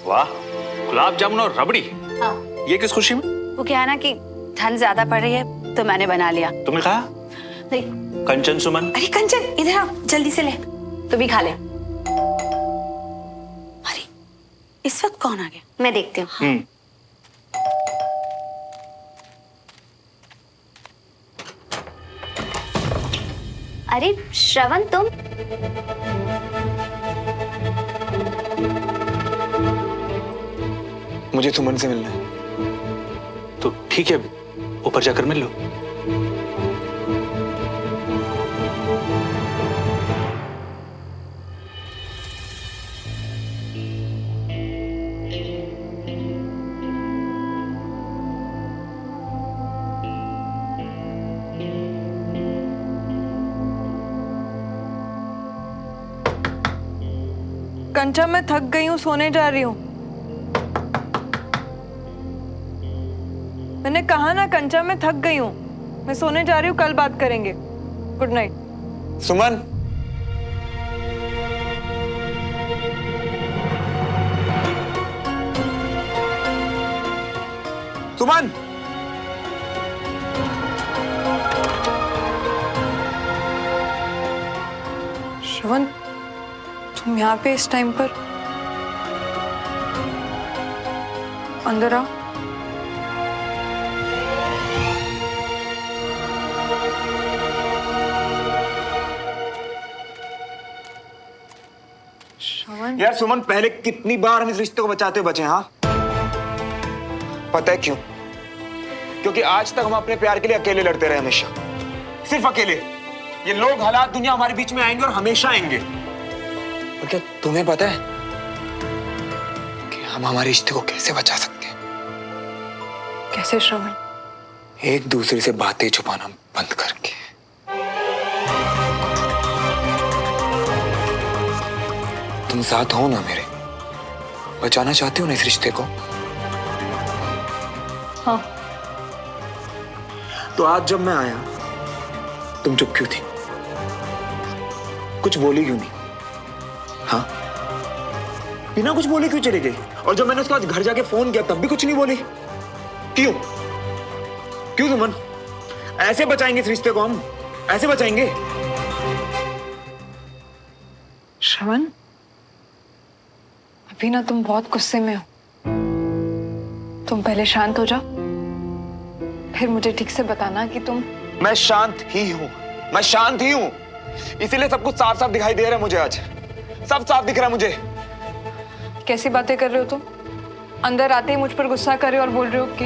वाह, गुलाब जामुन और रबड़ी। हाँ। ये किस खुशी में? वो क्या है ना कि ठंड ज्यादा पड़ रही है तो मैंने बना लिया। तुमने कहा? नहीं। कंचन सुमन। अरे कंचन इधर आओ, जल्दी से ले, तू भी खा ले। अरे इस वक्त कौन आ गया? मैं देखती हूँ। अरे श्रवण, तुम? मुझे सुमन से मिलना है। तो ठीक है, ऊपर जाकर मिल लो। कंचा, मैं थक गई हूँ, सोने जा रही हूँ। मैंने कहा ना कंचा, मैं थक गई हूँ, मैं सोने जा रही हूँ, कल बात करेंगे। Good night. सुमन, सुमन, श्रवण, तुम यहाँ पे इस टाइम पर? अंदर आओ। श्रवण, यार सुमन, पहले कितनी बार हम इस रिश्ते को बचाते हुए बचे, हाँ? पता है क्यों? क्योंकि आज तक हम अपने प्यार के लिए अकेले लड़ते रहे, हमेशा सिर्फ अकेले। ये लोग, हालात, दुनिया हमारे बीच में आएंगे और हमेशा आएंगे। और क्या तुम्हें पता है कि हम हमारे रिश्ते को कैसे बचा सकते हैं? कैसे श्रवण? एक दूसरे से बातें छुपाना बंद करके। तुम साथ हो ना मेरे? बचाना चाहते हो ना इस रिश्ते को? हाँ। तो आज जब मैं आया, तुम चुप क्यों थी? कुछ बोली क्यों नहीं? हाँ, बिना कुछ बोले क्यों चली गई? और जब मैंने उसके बाद घर जाके फोन किया तब भी कुछ नहीं बोली। क्यों? क्यों सुमन? ऐसे बचाएंगे इस रिश्ते को हम? ऐसे बचाएंगे? श्रवण, अभी ना तुम बहुत गुस्से में हो। तुम पहले शांत हो जाओ, फिर मुझे ठीक से बताना कि तुम। मैं शांत ही हूं, मैं शांत ही हूं। इसीलिए सब कुछ साफ साफ दिखाई दे रहा है मुझे आज। सब साफ दिख रहा है मुझे। कैसी बातें कर रहे हो तुम? अंदर आते ही मुझ पर गुस्सा कर रहे हो और बोल रहे हो कि।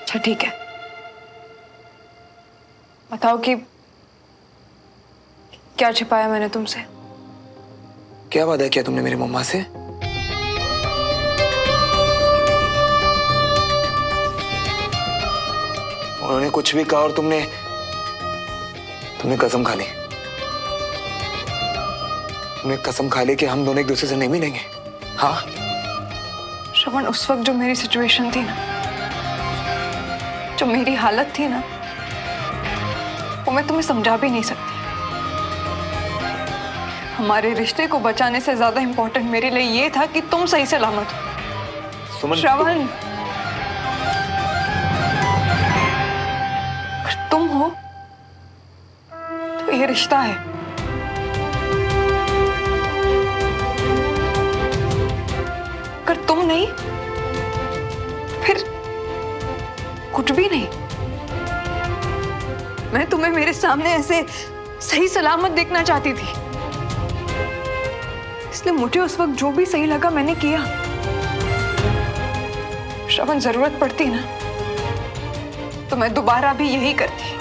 अच्छा ठीक है, बताओ कि क्या छिपाया मैंने तुमसे? क्या वादा किया तुमने मेरी मम्मा से? उन्होंने कुछ भी कहा और तुमने कसम खा ली। तुमने कसम खा ली कि हम दोनों एक दूसरे से नहीं मिलेंगे। हाँ श्रवण, उस वक्त जो मेरी सिचुएशन थी ना, जो मेरी हालत थी ना, वो मैं तुम्हें समझा भी नहीं सकती। हमारे रिश्ते को बचाने से ज्यादा इंपॉर्टेंट मेरे लिए ये था कि तुम सही सलामत हो। सुमन, श्रवण, अगर तुम हो तो ये रिश्ता है। अगर तुम नहीं, फिर कुछ भी नहीं। मैं तुम्हें मेरे सामने ऐसे सही सलामत देखना चाहती थी, इसलिए मुझे उस वक्त जो भी सही लगा मैंने किया। श्रवण, जरूरत पड़ती ना तो मैं दोबारा भी यही करती।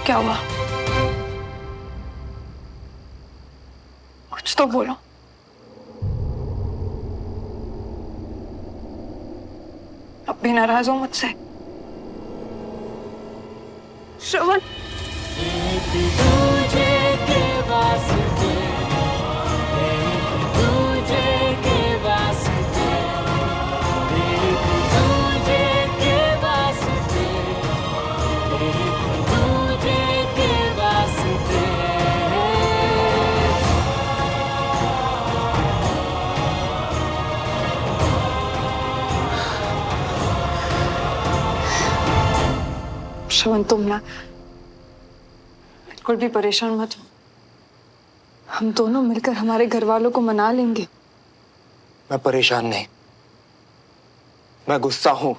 क्या हुआ? कुछ तो बोलो। अब भी नाराज हो मुझसे? श्रवण, दूजे के श्रवण तुम ना बिल्कुल भी परेशान मत हो। हम दोनों मिलकर हमारे घर वालों को मना लेंगे। मैं परेशान नहीं, मैं गुस्सा हूं।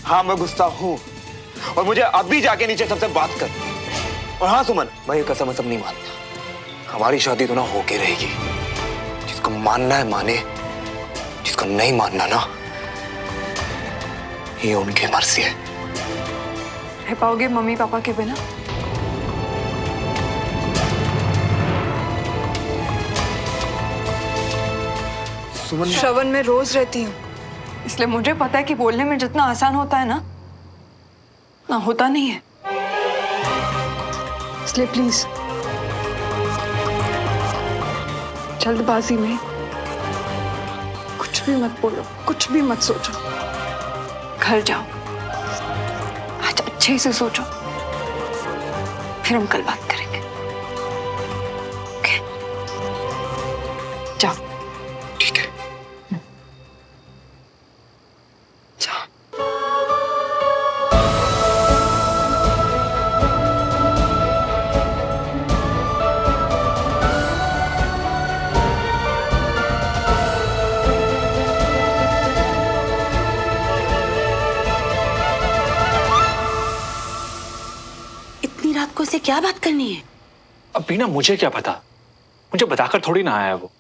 हाँ मैं गुस्सा हूं और मुझे अभी जाके नीचे सबसे बात कर। और हाँ सुमन, मैं ये कसम नहीं मानता। हमारी शादी तो ना होके रहेगी। जिसको मानना है माने, जिसको नहीं मानना ना, ये उनकी मर्जी है। रह पाओगे मम्मी पापा के बिना? सुमन, श्रवण में रोज रहती हूँ, इसलिए मुझे पता है कि बोलने में जितना आसान होता है ना, उतना होता नहीं है। इसलिए प्लीज जल्दबाजी में कुछ भी मत बोलो, कुछ भी मत सोचो। घर जाओ, आज अच्छे से सोचो, फिर हम कल बात करेंगे। ओके? जाओ। ठीक है। जाओ। इतनी रात को उसे क्या बात करनी है? अब बीना मुझे क्या पता, मुझे बताकर थोड़ी ना आया है वो।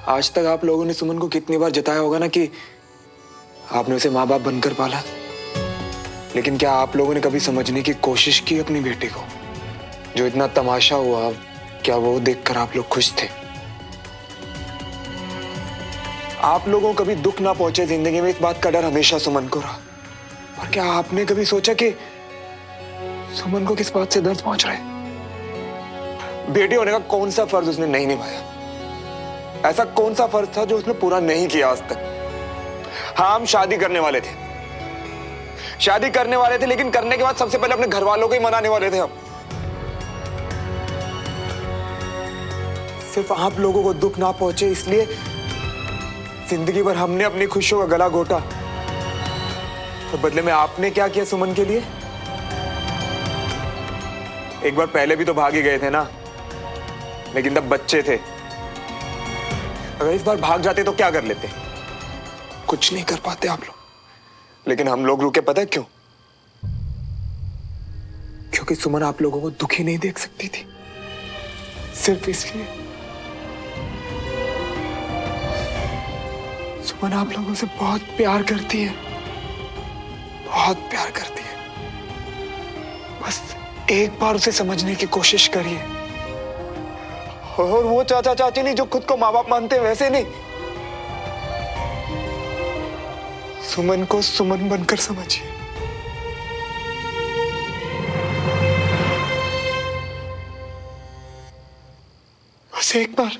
आज तक आप लोगों ने सुमन को कितनी बार जताया होगा ना कि आपने उसे माँ बाप बनकर पाला, लेकिन क्या आप लोगों ने कभी समझने की कोशिश की अपनी बेटी को? जो इतना तमाशा हुआ, क्या वो देखकर आप लोग खुश थे? आप लोगों को कभी दुख ना पहुंचे जिंदगी में, इस बात का डर हमेशा सुमन को रहा। और क्या आपने कभी सोचा कि सुमन को किस बात से दर्द पहुंच रहा है? बेटी होने का कौन सा फर्ज उसने नहीं निभाया? ऐसा कौन सा फर्ज था जो उसने पूरा नहीं किया आज तक? हाँ, हम शादी करने वाले थे, शादी करने वाले थे, लेकिन करने के बाद सबसे पहले अपने घर वालों को ही मनाने वाले थे हम। सिर्फ आप लोगों को दुख ना पहुंचे इसलिए जिंदगी भर हमने अपनी खुशियों का गला घोटा। तो बदले में आपने क्या किया सुमन के लिए? एक बार पहले भी तो भाग ही गए थे ना, लेकिन तब बच्चे थे। अगर इस बार भाग जाते तो क्या कर लेते? कुछ नहीं कर पाते आप लोग, लेकिन हम लोग रुके। पता है क्यों? क्योंकि सुमन आप लोगों को दुखी नहीं देख सकती थी, सिर्फ इसलिए। सुमन आप लोगों से बहुत प्यार करती है, बहुत प्यार करती है। बस एक बार उसे समझने की कोशिश करिए। और वो चाचा चाची नहीं जो खुद को माँ बाप मानते हैं, वैसे नहीं। सुमन को सुमन बनकर समझिए। बस एक बार।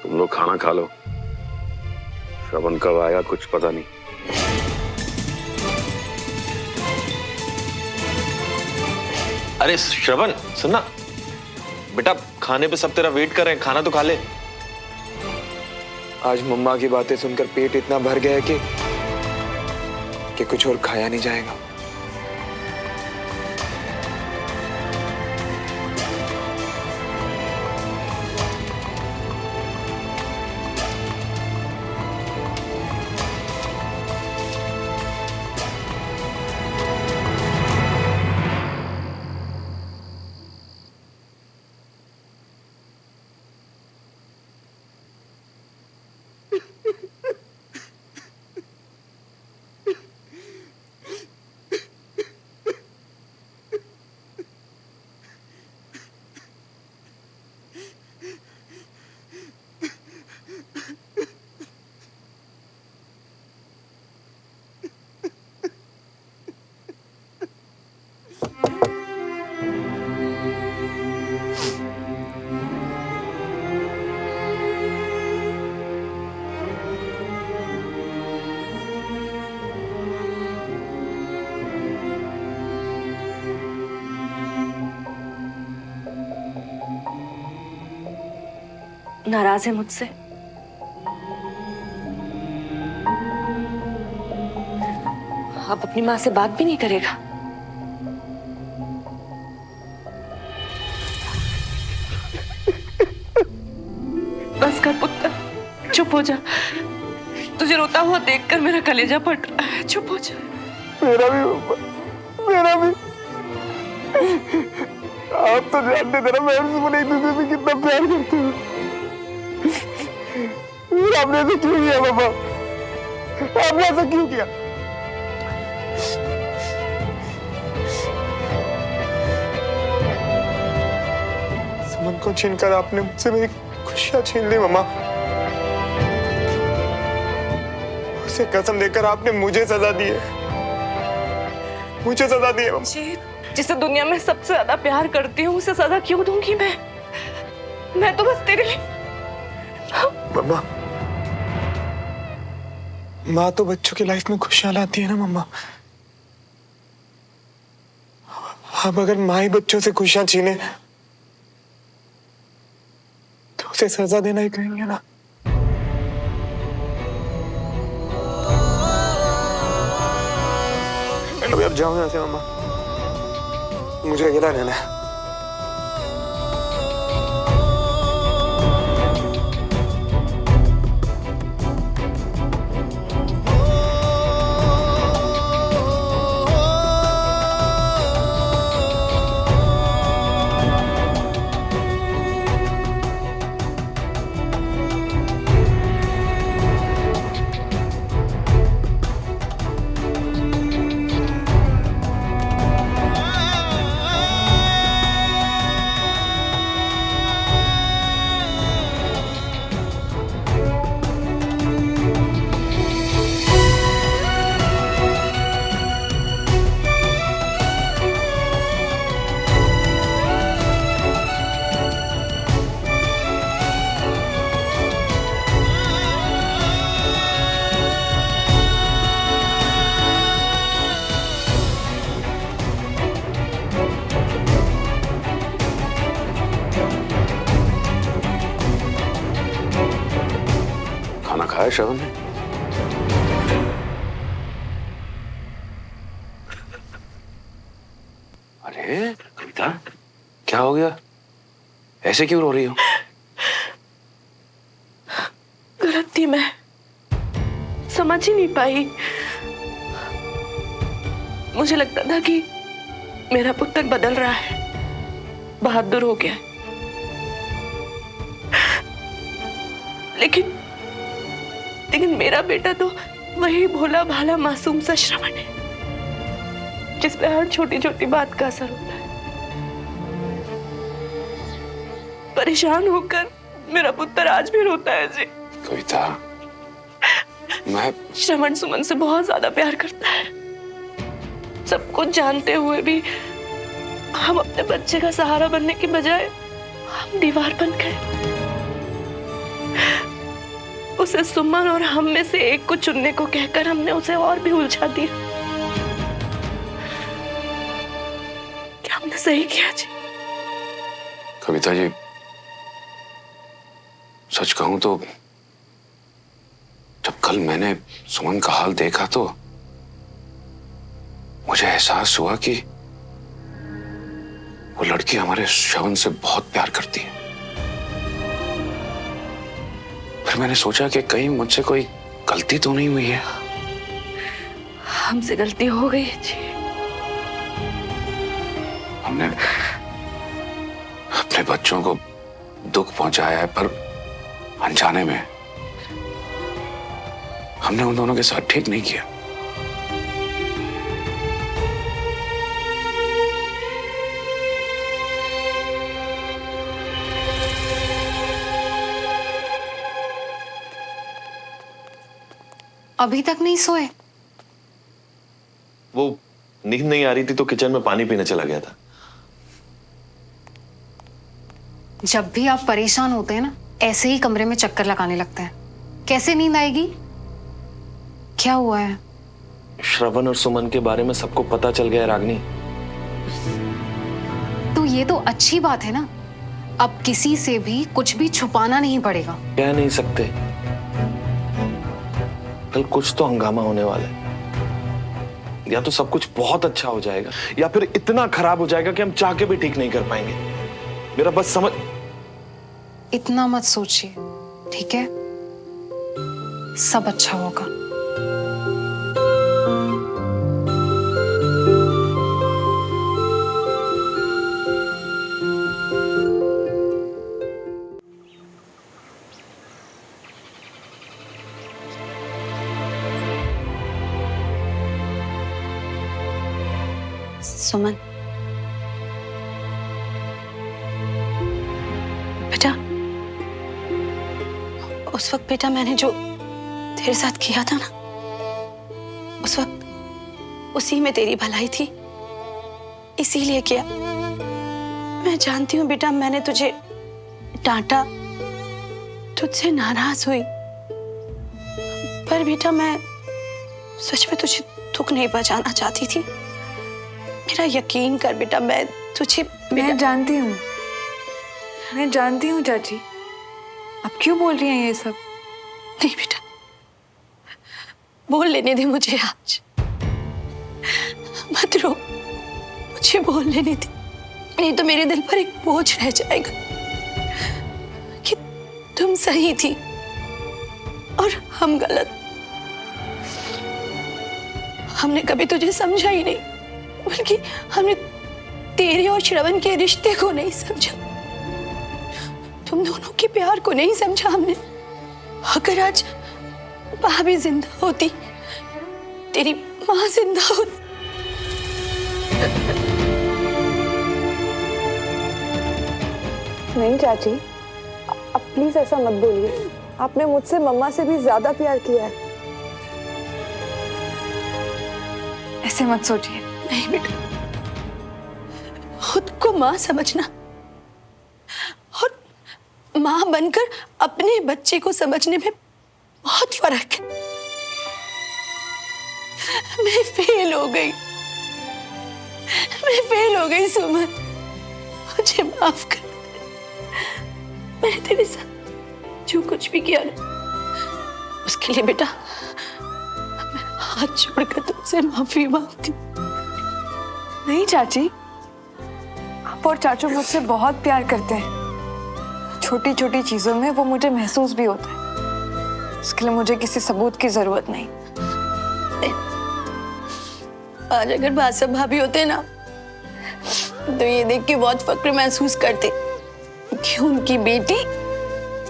तुम लोग खाना खा लो। श्रवण कब आएगा कुछ पता नहीं। अरे श्रवण सुनना बेटा, खाने पे सब तेरा वेट कर रहे हैं, खाना तो खा ले। आज मम्मा की बातें सुनकर पेट इतना भर गया है कि कुछ और खाया नहीं जाएगा। नाराज है मुझसे? अब अपनी माँ से बात भी नहीं करेगा? बस कर पुत्र, चुप हो जा। तुझे रोता हुआ देखकर मेरा कलेजा फट रहा है। चुप हो जा। मेरा भी मम्मा, मेरा भी। आप तो जानते थे ना मैं और सुमन एक दूसरे से कितना प्यार करते हैं। आपने ऐसा क्यों किया पापा? आपने ऐसा क्यों किया? सुमन को छीनकर आपने मुझसे मेरी खुशियां छीन ली मम्मा। उसे कसम देकर आपने मुझे सजा दी है। मुझे सजा दी है जी, जिसे दुनिया में सबसे ज्यादा प्यार करती हूँ उसे सजा क्यों दूंगी मैं तो बस तेरे लिए। मम्मा, माँ तो बच्चों की लाइफ में खुशियां लाती है ना मम्मा। अब अगर माँ ही बच्चों से खुशियां छीने तो उसे सजा देना ही कहेंगे ना। अभी अब जाओ यहाँ से मम्मा, मुझे अकेला रहना है। खाना खाया श्रवण ने? अरे कविता, क्या हो गया? ऐसे क्यों रो रही हो? गलत थी मैं, समझ ही नहीं पाई। मुझे लगता था कि मेरा पुत्र बदल रहा है, बहादुर हो गया। लेकिन मेरा बेटा तो वही भोला भाला मासूम सा श्रवण है, जिस पे हर छोटी छोटी बात का असर होता है। परेशान होकर मेरा पुत्र आज भी रोता है जी। कविता, मैं श्रवण सुमन से बहुत ज्यादा प्यार करता है। सब कुछ जानते हुए भी हम अपने बच्चे का सहारा बनने के बजाय हम दीवार बन गए। उसे सुमन और हम में से एक को चुनने को कहकर हमने उसे और भी उलझा दिया। क्या हमने सही किया जी? कविता जी, सच कहूं तो जब कल मैंने सुमन का हाल देखा तो मुझे एहसास हुआ कि वो लड़की हमारे श्रवण से बहुत प्यार करती है। फिर मैंने सोचा कि कहीं मुझसे कोई गलती तो नहीं हुई है। हमसे गलती हो गई जी। हमने अपने बच्चों को दुख पहुंचाया है, पर अनजाने में हमने उन दोनों के साथ ठीक नहीं किया। अभी तक नहीं सोए? वो नींद नहीं आ रही थी तो किचन में पानी पीने चला गया था। जब भी आप परेशान होते हैं ना, ऐसे ही कमरे में चक्कर लगाने लगते हैं। कैसे नींद आएगी? क्या हुआ है? श्रवण और सुमन के बारे में सबको पता चल गया है रागिनी। तो ये तो अच्छी बात है ना। अब किसी से भी कुछ भी छुपाना नहीं पड़ेगा। कह नहीं सकते, कल कुछ तो हंगामा होने वाला है। या तो सब कुछ बहुत अच्छा हो जाएगा या फिर इतना खराब हो जाएगा कि हम चाह के भी ठीक नहीं कर पाएंगे। मेरा बस समझ। इतना मत सोचिए, ठीक है? सब अच्छा होगा। सुमन, बेटा, उस वक्त बेटा मैंने जो तेरे साथ किया था ना, उस वक्त उसी में तेरी भलाई थी, इसीलिए किया। मैं जानती हूँ बेटा, मैंने तुझे डांटा, तुझसे नाराज हुई, पर बेटा मैं सच में तुझे दुख नहीं पहुंचाना चाहती थी। मेरा यकीन कर बेटा, मैं तुझे मैं जानती हूँ, मैं जानती हूँ चाची। आप क्यों बोल रही हैं ये सब? नहीं बेटा, बोल लेने दे मुझे आज, मत रो, मुझे बोल लेने दे, नहीं तो मेरे दिल पर एक बोझ रह जाएगा कि तुम सही थी और हम गलत। हमने कभी तुझे समझा ही नहीं, बल्कि हमने तेरे और श्रवण के रिश्ते को नहीं समझा, तुम दोनों के प्यार को नहीं समझा हमने। अगर आज भाभी जिंदा होती, तेरी माँ जिंदा होती, नहीं चाची, अब प्लीज ऐसा मत बोलिए। आपने मुझसे मम्मा से भी ज्यादा प्यार किया है। ऐसे मत सोचिए। नहीं बेटा, खुद को माँ समझना और माँ बनकर अपने बच्चे को समझने में बहुत फर्क है। मैं फेल हो गई, मैं फेल हो गई सुमन, मुझे माफ कर दे। मैंने तेरे साथ जो कुछ भी किया ना, उसके लिए बेटा मैं हाथ जोड़कर तुझसे माफी मांगती हूँ। नहीं चाची, आप और चाचू मुझसे बहुत प्यार करते हैं। छोटी छोटी चीजों में वो मुझे महसूस भी होता है। इसके लिए मुझे किसी सबूत की जरूरत नहीं। आज अगर बादशाह भाभी होते ना, तो ये देख के बहुत फक्र महसूस करते कि उनकी बेटी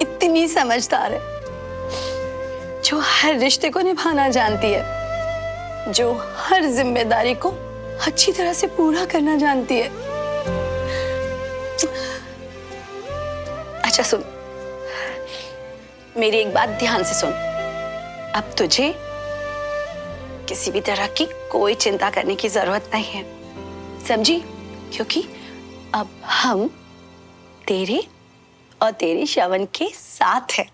इतनी समझदार है, जो हर रिश्ते को निभाना जानती है, जो हर जिम्मेदारी को अच्छी तरह से पूरा करना जानती है। अच्छा सुन, मेरी एक बात ध्यान से सुन। अब तुझे किसी भी तरह की कोई चिंता करने की जरूरत नहीं है, समझी? क्योंकि अब हम तेरे और तेरी श्रवण के साथ हैं।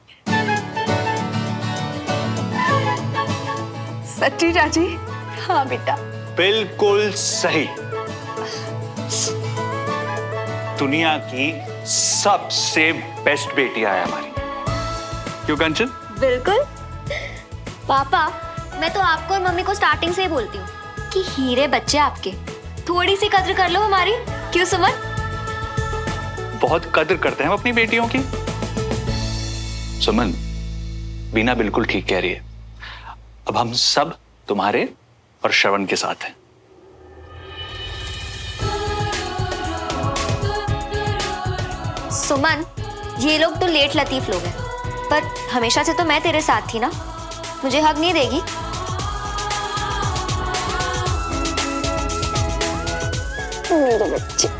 सच्ची चाची? हाँ बेटा, बिल्कुल सही। दुनिया की सबसे बेस्ट बेटियां है हमारी, क्यों कंचन? बिल्कुल। पापा, मैं तो आपको और मम्मी को स्टार्टिंग से ही बोलती हूँ कि हीरे बच्चे आपके, थोड़ी सी कद्र कर लो हमारी। क्यों सुमन? बहुत कद्र करते हैं हम अपनी बेटियों की। सुमन, बीना बिल्कुल ठीक कह रही है। अब हम सब तुम्हारे और श्रवण के साथ हैं। सुमन, ये लोग तो लेट लतीफ लोग हैं, पर हमेशा से तो मैं तेरे साथ थी ना, मुझे हक नहीं देगी? मेरे बच्चे।